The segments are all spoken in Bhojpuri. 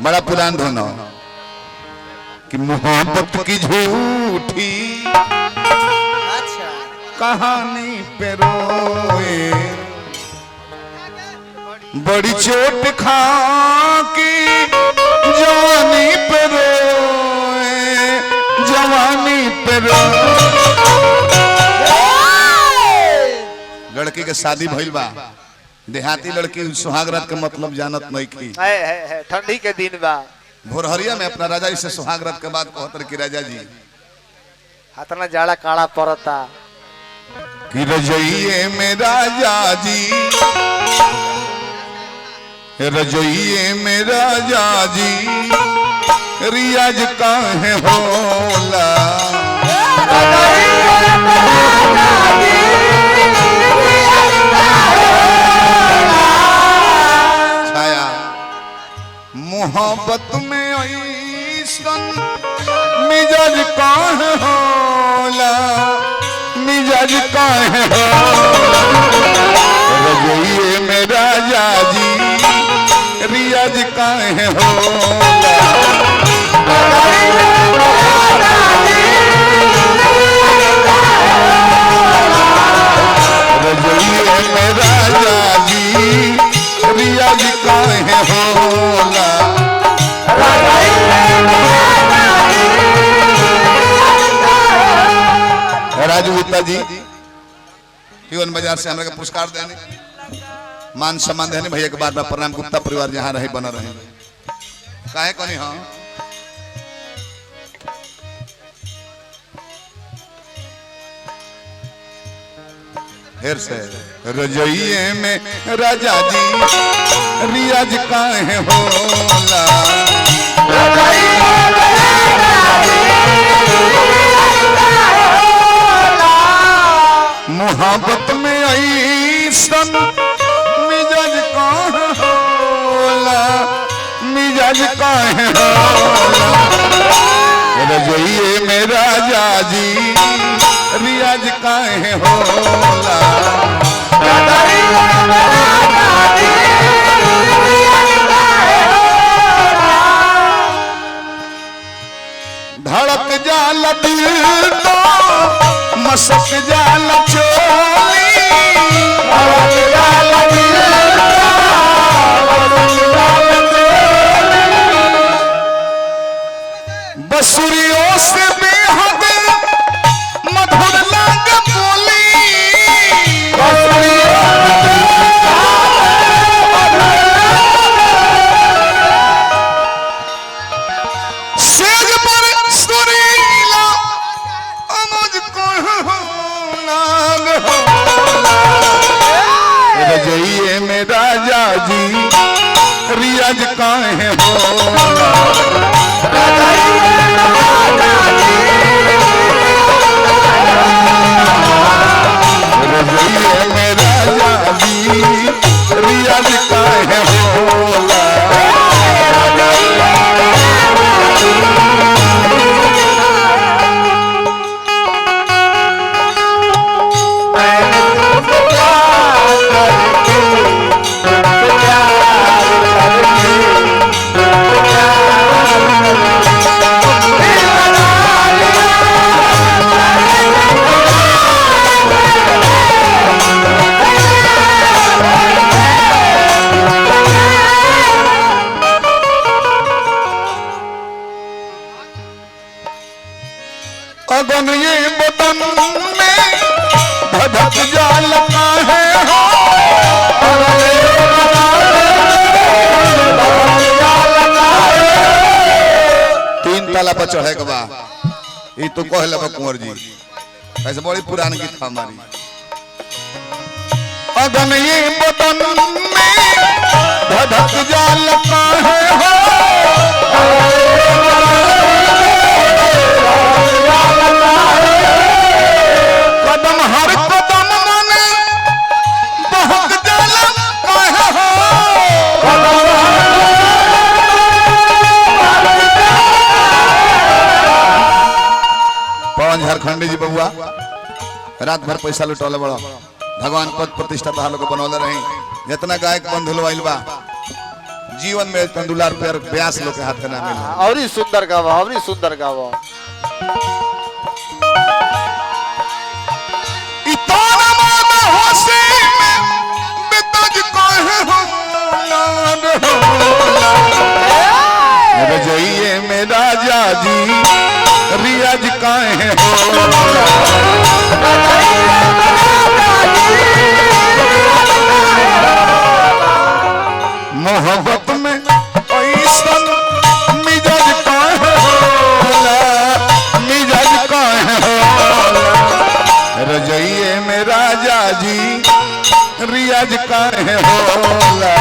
बड़ा पुरान धुन हो कि मोहब्बत की झूठी अच्छा कहानी पे रोए बड़ी चोट खा की जवानी पे रोए जवानी पे रोए। लड़की के शादी भइल बा देहाती लड़की सुहागरात के मतलब जानत नहीं की है ठंडी के दिन बा भोरहरिया में अपना राजा जी से सुहागरात के बाद कहतर कि राजा जी हाथना जाड़ा काड़ा पड़ता कि रजइये में राजा जी रजइये में राजा जी रियाज काहे होला छाया मोहब्बत में ऐसन मिजाज काहे होला मिजाज काहे होला रजइये में राजा जी रियाज काहे होला रजइये में राजा जी रियाज काहे होला राजू गुप्ता जी जीवन बाजार से हमरा के पुरस्कार देने मान सम्मान देने भैया के बार बार प्रणाम। गुप्ता परिवार जहाँ रहे बना रहे काहे कोनी हाँ फिर से रजइये में राजा जी रियाज काहे होला मोहब्बत में ऐसन मिजाज काहे होला मिजाज काहे होला रजइये में राजा जी रियाज काहे होला धड़क जाल दिल तो मसक जाल चोली धड़क जाल दिल बसुरियों से बेहद मधुर लाग बोली सेज पर सुरीला अमुझ को नाग होला रजइये में राजा जी रियाज काहे होला रजइये में राजा जी रियाज काहे होला अगन ये बदन में धधक जाल काहे हो तीन ताला पर चढ़े के बा ये तो कहले बा कुंवर जी ऐसे बड़ी पुरानी गीत हमारी अगन ये बदन में धधक जाल काहे हो कदम हर कदम माने बहक जाला काहे हो पवन झारखंडी जी बबुआ रात भर पैसा लुटौले बड़ा भगवान पद प्रतिष्ठा तहां लोग बनौले रही जितना गायक बंधु आइल बा जीवन में तंदुलार पैर ब्यास लोग के हाथ में ना मिले। और ही सुंदर गावा, और ही सुंदर गावा। इतना माना होशी में बितज कहे हो रजइए में राजा जी रियाज काहे हो मोहब्बत में ऐसन मिजाज काहे होला, मिजाज काहे होला रजइए में राजा जी रियाज काहे होला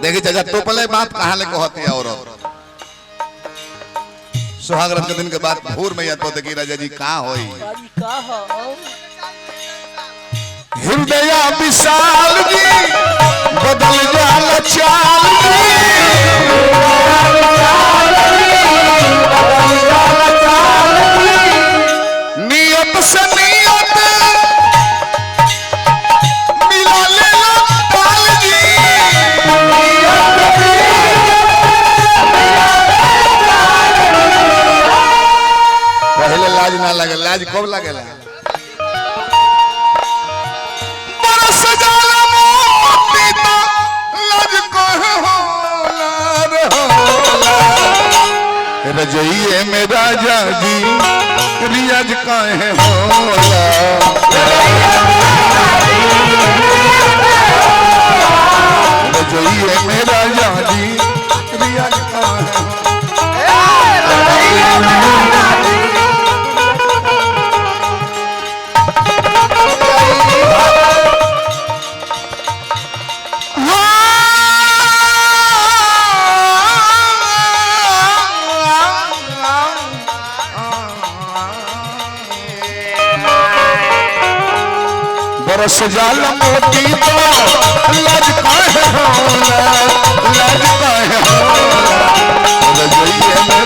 देखिए चाचा टोपले बात कहाँ ले कहती है और सुहागरात के दिन के बाद भोर में याद पड़ते कि राजा जी कहाँ होई हृदय विशाल जी बदल जाला चाल जी नियत से नियत मिला लेला पाल जी पहले लाज ना लगे, लाज कब लगेला बरस जाला मोती तो लाज कहे होला रे होला रजइए में राजा जी रियाज काहे होला रजइए में राजा जी रियाज काहे बरस जाला मोती तो लाज काहे होला, लाज काहे होला रजइए में